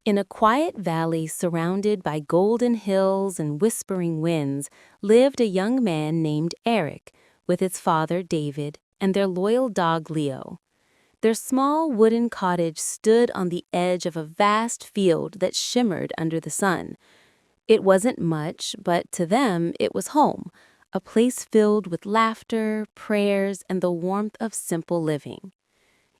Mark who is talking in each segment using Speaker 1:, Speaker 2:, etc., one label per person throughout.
Speaker 1: In a quiet valley surrounded by golden hills and whispering winds lived a young man named Aaric, with his father David and their loyal dog Leo. Their small wooden cottage stood on the edge of a vast field that shimmered under the sun. It wasn't much, but to them it was home, a place filled with laughter, prayers, and the warmth of simple living.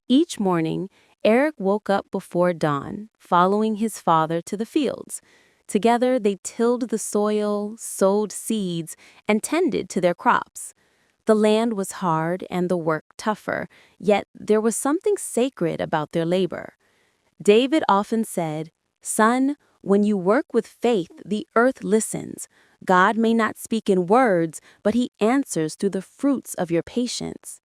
Speaker 1: Each morning, Eric woke up before dawn, following his father to the fields. Together, they tilled the soil, sowed seeds, and tended to their crops. The land was hard and the work tougher, yet there was something sacred about their labor. David often said, "Son, when you work with faith, the earth listens. God may not speak in words, but he answers through the fruits of your patience."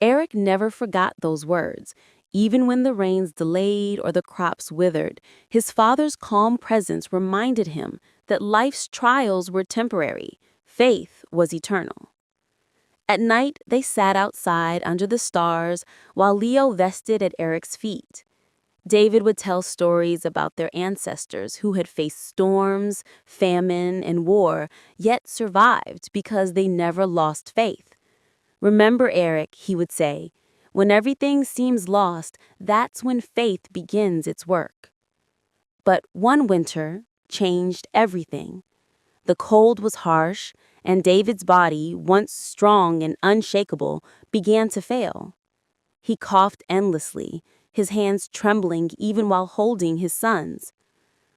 Speaker 1: Eric never forgot those words. Even when the rains delayed or the crops withered, his father's calm presence reminded him that life's trials were temporary. Faith was eternal. At night, they sat outside under the stars while Leo rested at Eric's feet. David would tell stories about their ancestors who had faced storms, famine, and war, yet survived because they never lost faith. "Remember, Eric," he would say, "when everything seems lost, that's when faith begins its work." But one winter changed everything. The cold was harsh, and David's body, once strong and unshakable, began to fail. He coughed endlessly, his hands trembling even while holding his sons.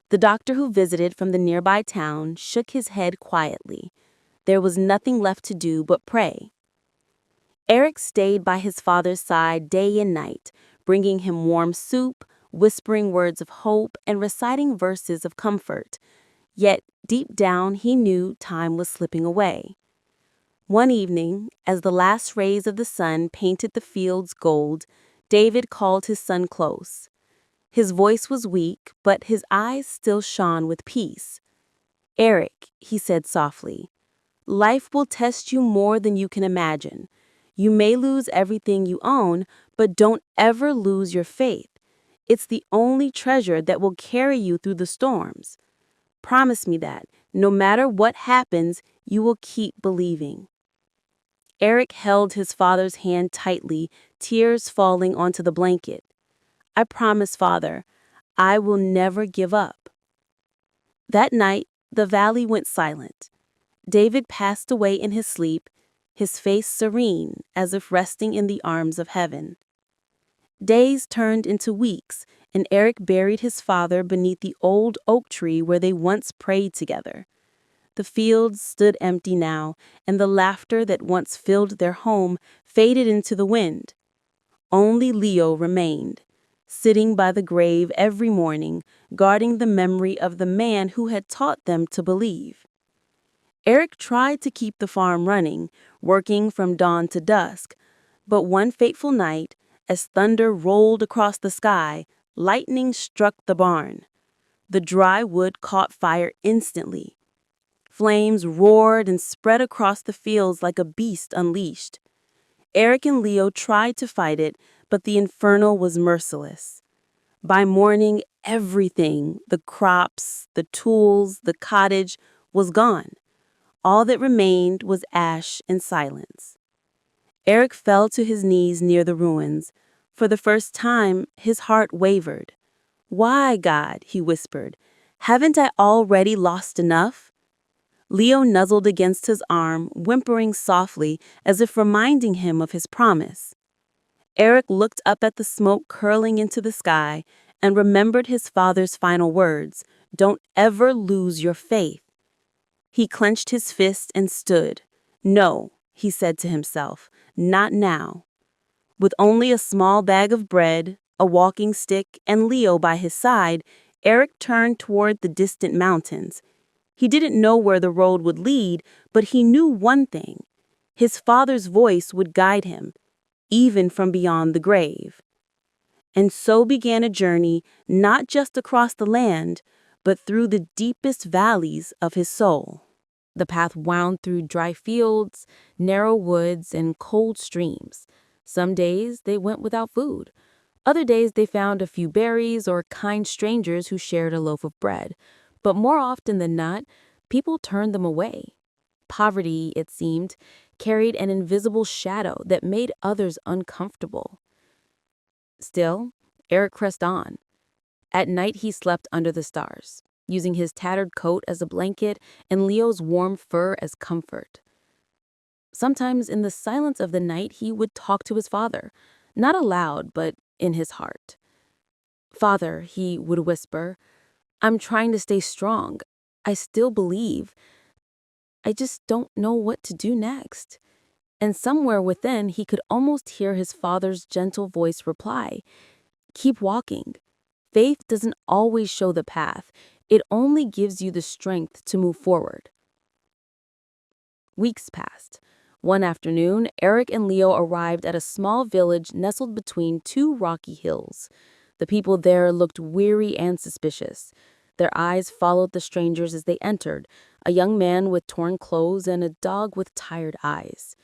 Speaker 1: The doctor who visited from the nearby town shook his head quietly. There was nothing left to do but pray. Eric stayed by his father's side day and night, bringing him warm soup, whispering words of hope, and reciting verses of comfort. Yet, deep down, he knew time was slipping away. One evening, as the last rays of the sun painted the fields gold, David called his son close. His voice was weak, but his eyes still shone with peace. "Eric," he said softly, "life will test you more than you can imagine. You may lose everything you own, but don't ever lose your faith. It's the only treasure that will carry you through the storms. Promise me that, no matter what happens, you will keep believing." Eric held his father's hand tightly, tears falling onto the blanket. "I promise, Father, I will never give up." That night, the valley went silent. David passed away in his sleep, his face serene as if resting in the arms of heaven. Days turned into weeks, and Eric buried his father beneath the old oak tree where they once prayed together. The fields stood empty now, and the laughter that once filled their home faded into the wind. Only Leo remained, sitting by the grave every morning, guarding the memory of the man who had taught them to believe. Eric tried to keep the farm running, working from dawn to dusk, but one fateful night, as thunder rolled across the sky, lightning struck the barn. The dry wood caught fire instantly. Flames roared and spread across the fields like a beast unleashed. Eric and Leo tried to fight it, but the inferno was merciless. By morning, everything, the crops, the tools, the cottage, was gone. All that remained was ash and silence. Eric fell to his knees near the ruins. For the first time, his heart wavered. "Why, God?" he whispered. "Haven't I already lost enough?" Leo nuzzled against his arm, whimpering softly as if reminding him of his promise. Eric looked up at the smoke curling into the sky and remembered his father's final words, "Don't ever lose your faith." He clenched his fist and stood. "No," he said to himself, "not now." With only a small bag of bread, a walking stick, and Leo by his side, Eric turned toward the distant mountains. He didn't know where the road would lead, but he knew one thing. His father's voice would guide him, even from beyond the grave. And so began a journey not just across the land, but through the deepest valleys of his soul. The path wound through dry fields, narrow woods, and cold streams. Some days they went without food. Other days they found a few berries or kind strangers who shared a loaf of bread. But more often than not, people turned them away. Poverty, it seemed, carried an invisible shadow that made others uncomfortable. Still, Aaric pressed on. At night he slept under the stars, using his tattered coat as a blanket and Leo's warm fur as comfort. Sometimes in the silence of the night he would talk to his father, not aloud but in his heart. "Father," he would whisper, "I'm trying to stay strong. I still believe. I just don't know what to do next." And somewhere within he could almost hear his father's gentle voice reply, "Keep walking. Faith doesn't always show the path. It only gives you the strength to move forward." Weeks passed. One afternoon, Aaric and Leo arrived at a small village nestled between two rocky hills. The people there looked weary and suspicious. Their eyes followed the strangers as they entered, a young man with torn clothes and a dog with tired eyes.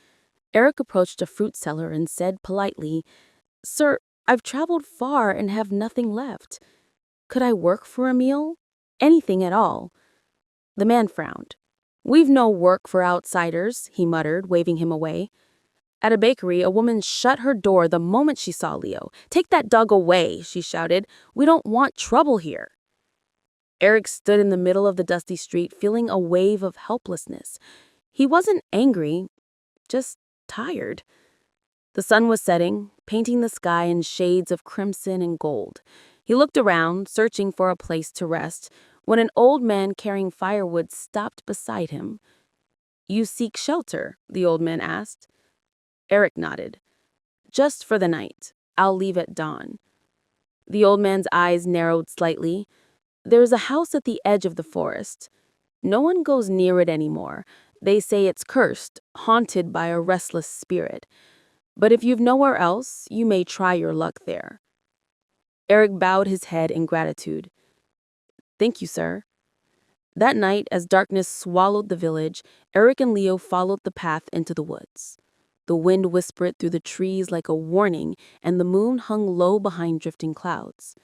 Speaker 1: Aaric approached a fruit seller and said politely, "Sir, I've traveled far and have nothing left. Could I work for a meal? Anything at all." The man frowned. "We've no work for outsiders," he muttered, waving him away. At a bakery, a woman shut her door the moment she saw Leo. "Take that dog away," she shouted. "We don't want trouble here." Aaric stood in the middle of the dusty street, feeling a wave of helplessness. He wasn't angry, just tired. The sun was setting, painting the sky in shades of crimson and gold. He looked around, searching for a place to rest, when an old man carrying firewood stopped beside him. "You seek shelter?" the old man asked. Aaric nodded. "Just for the night. I'll leave at dawn." The old man's eyes narrowed slightly. "There's a house at the edge of the forest. No one goes near it anymore. They say it's cursed, haunted by a restless spirit. But if you've nowhere else, you may try your luck there." Aaric bowed his head in gratitude. "Thank you, sir." That night, as darkness swallowed the village, Aaric and Leo followed the path into the woods. The wind whispered through the trees like a warning, and the moon hung low behind drifting clouds.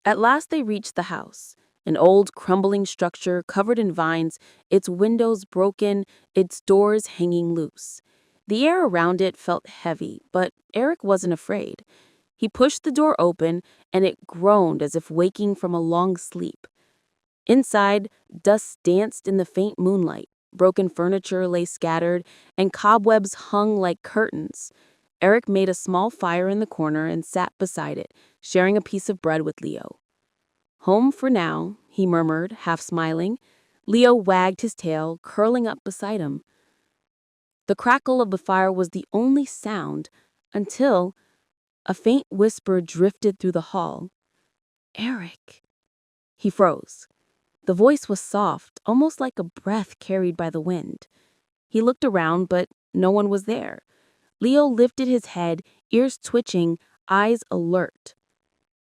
Speaker 1: At last they reached the house, an old crumbling structure covered in vines, its windows broken, its doors hanging loose. The air around it felt heavy, but Aaric wasn't afraid. He pushed the door open, and it groaned as if waking from a long sleep. Inside, dust danced in the faint moonlight. Broken furniture lay scattered, and cobwebs hung like curtains. Aaric made a small fire in the corner and sat beside it, sharing a piece of bread with Leo. "Home for now," he murmured, half smiling. Leo wagged his tail, curling up beside him. The crackle of the fire was the only sound until a faint whisper drifted through the hall. "Aaric." He froze. The voice was soft, almost like a breath carried by the wind. He looked around, but no one was there. Leo lifted his head, ears twitching, eyes alert.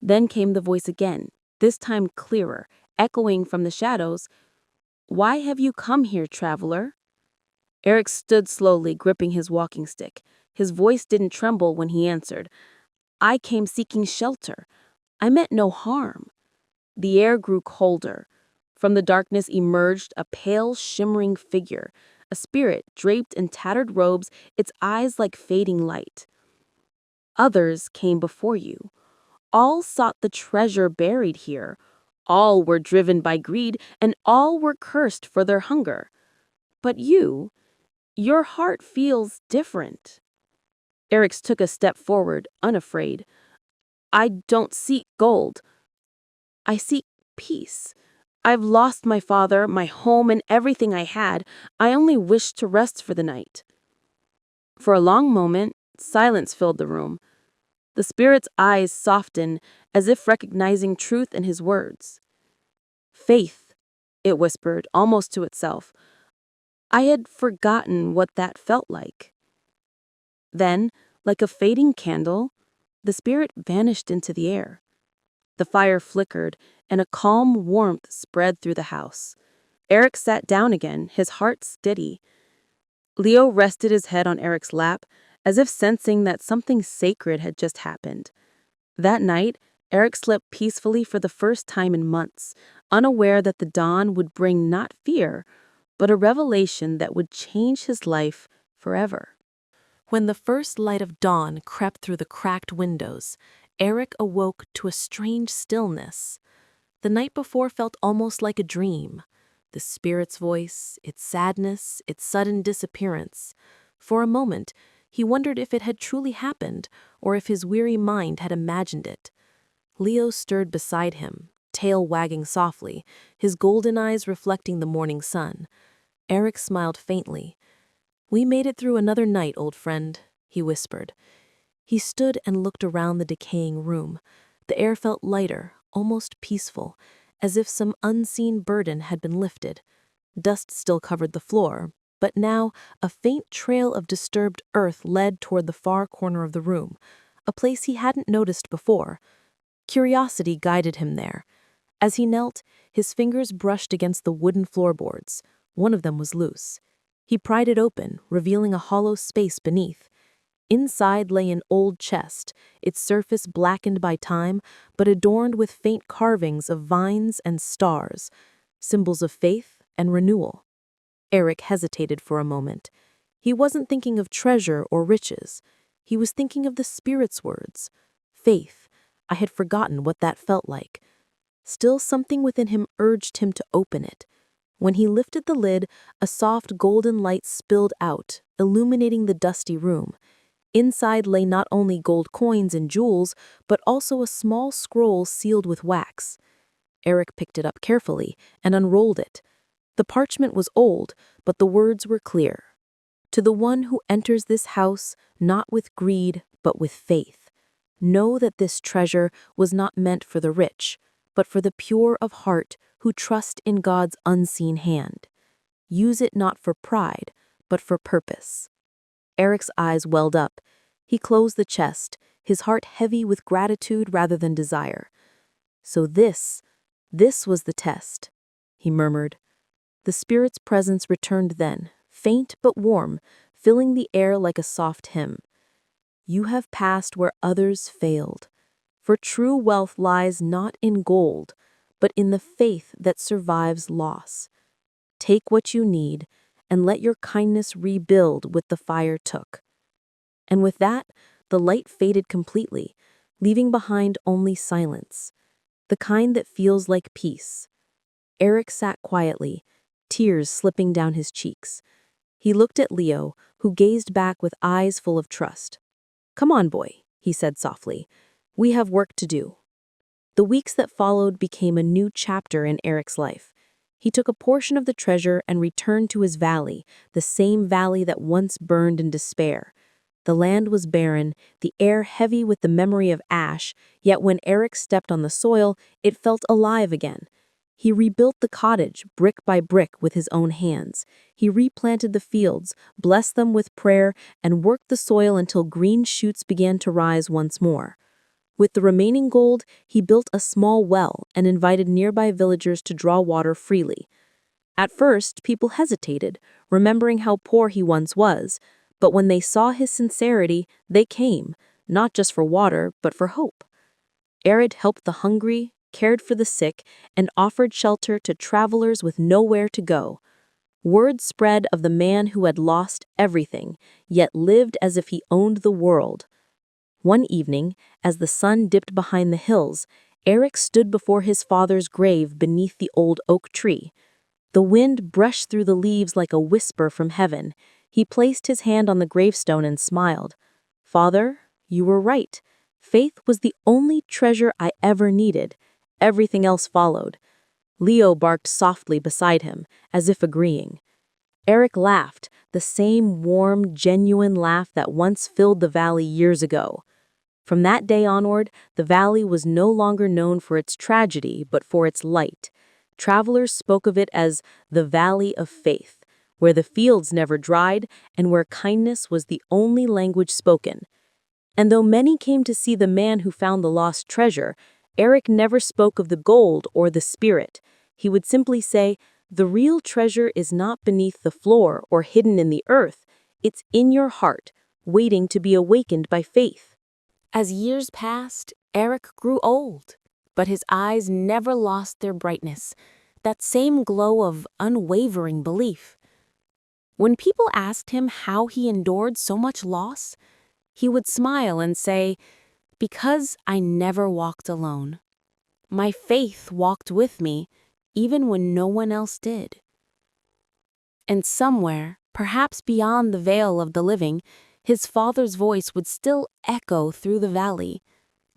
Speaker 1: Then came the voice again, this time clearer, echoing from the shadows. "Why have you come here, traveler?" Aaric stood slowly, gripping his walking stick. His voice didn't tremble when he answered. "I came seeking shelter. I meant no harm." The air grew colder. From the darkness emerged a pale, shimmering figure, a spirit draped in tattered robes, its eyes like fading light. "Others came before you. All sought the treasure buried here. All were driven by greed, and all were cursed for their hunger. But your heart feels different." Aaric took a step forward, unafraid. "I don't seek gold. I seek peace. I've lost my father, my home, and everything I had. I only wish to rest for the night." For a long moment, silence filled the room. The spirit's eyes softened, as if recognizing truth in his words. "Faith," it whispered, almost to itself. I had forgotten what that felt like. Then, like a fading candle, the spirit vanished into the air. The fire flickered, and a calm warmth spread through the house. Aaric sat down again, his heart steady. Leo rested his head on Aaric's lap, as if sensing that something sacred had just happened. That night, Aaric slept peacefully for the first time in months, unaware that the dawn would bring not fear, but a revelation that would change his life forever. When the first light of dawn crept through the cracked windows, Aaric awoke to a strange stillness. The night before felt almost like a dream. The spirit's voice, its sadness, its sudden disappearance. For a moment, he wondered if it had truly happened, or if his weary mind had imagined it. Leo stirred beside him, tail wagging softly, his golden eyes reflecting the morning sun. Aaric smiled faintly. "We made it through another night, old friend," he whispered. He stood and looked around the decaying room. The air felt lighter, almost peaceful, as if some unseen burden had been lifted. Dust still covered the floor, but now a faint trail of disturbed earth led toward the far corner of the room, a place he hadn't noticed before. Curiosity guided him there. As he knelt, his fingers brushed against the wooden floorboards. One of them was loose. He pried it open, revealing a hollow space beneath. Inside lay an old chest, its surface blackened by time, but adorned with faint carvings of vines and stars, symbols of faith and renewal. Aaric hesitated for a moment. He wasn't thinking of treasure or riches. He was thinking of the Spirit's words. Faith. I had forgotten what that felt like. Still, something within him urged him to open it. When he lifted the lid, a soft golden light spilled out, illuminating the dusty room. Inside lay not only gold coins and jewels, but also a small scroll sealed with wax. Aaric picked it up carefully and unrolled it. The parchment was old, but the words were clear. To the one who enters this house, not with greed, but with faith. Know that this treasure was not meant for the rich, but for the pure of heart who trust in God's unseen hand. Use it not for pride, but for purpose. Aaric's eyes welled up. He closed the chest, his heart heavy with gratitude rather than desire. So this was the test, he murmured. The Spirit's presence returned then, faint but warm, filling the air like a soft hymn. You have passed where others failed. For true wealth lies not in gold, but in the faith that survives loss. Take what you need, and let your kindness rebuild what the fire took. And with that, the light faded completely, leaving behind only silence, the kind that feels like peace. Aaric sat quietly, tears slipping down his cheeks. He looked at Leo, who gazed back with eyes full of trust. "Come on, boy," he said softly. "We have work to do." The weeks that followed became a new chapter in Aaric's life. He took a portion of the treasure and returned to his valley, the same valley that once burned in despair. The land was barren, the air heavy with the memory of ash, yet when Aaric stepped on the soil, it felt alive again. He rebuilt the cottage, brick by brick, with his own hands. He replanted the fields, blessed them with prayer, and worked the soil until green shoots began to rise once more. With the remaining gold, he built a small well and invited nearby villagers to draw water freely. At first, people hesitated, remembering how poor he once was, but when they saw his sincerity, they came, not just for water, but for hope. Aaric helped the hungry, cared for the sick, and offered shelter to travelers with nowhere to go. Word spread of the man who had lost everything, yet lived as if he owned the world. One evening, as the sun dipped behind the hills, Aaric stood before his father's grave beneath the old oak tree. The wind brushed through the leaves like a whisper from heaven. He placed his hand on the gravestone and smiled. "Father, you were right. Faith was the only treasure I ever needed. Everything else followed." Leo barked softly beside him, as if agreeing. Aaric laughed, the same warm, genuine laugh that once filled the valley years ago. From that day onward, the valley was no longer known for its tragedy, but for its light. Travelers spoke of it as the Valley of Faith, where the fields never dried and where kindness was the only language spoken. And though many came to see the man who found the lost treasure, Aaric never spoke of the gold or the spirit. He would simply say, "The real treasure is not beneath the floor or hidden in the earth. It's in your heart, waiting to be awakened by faith." As years passed, Aaric grew old, but his eyes never lost their brightness, that same glow of unwavering belief. When people asked him how he endured so much loss, he would smile and say, "Because I never walked alone. My faith walked with me, even when no one else did." And somewhere, perhaps beyond the veil of the living, his father's voice would still echo through the valley,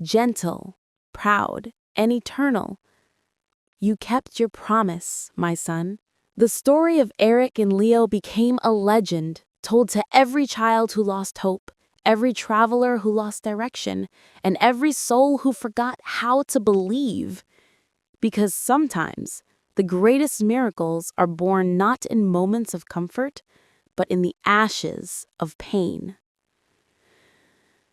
Speaker 1: gentle, proud, and eternal. "You kept your promise, my son." The story of Aaric and Leo became a legend, told to every child who lost hope, every traveler who lost direction, and every soul who forgot how to believe. Because sometimes the greatest miracles are born not in moments of comfort, but in the ashes of pain.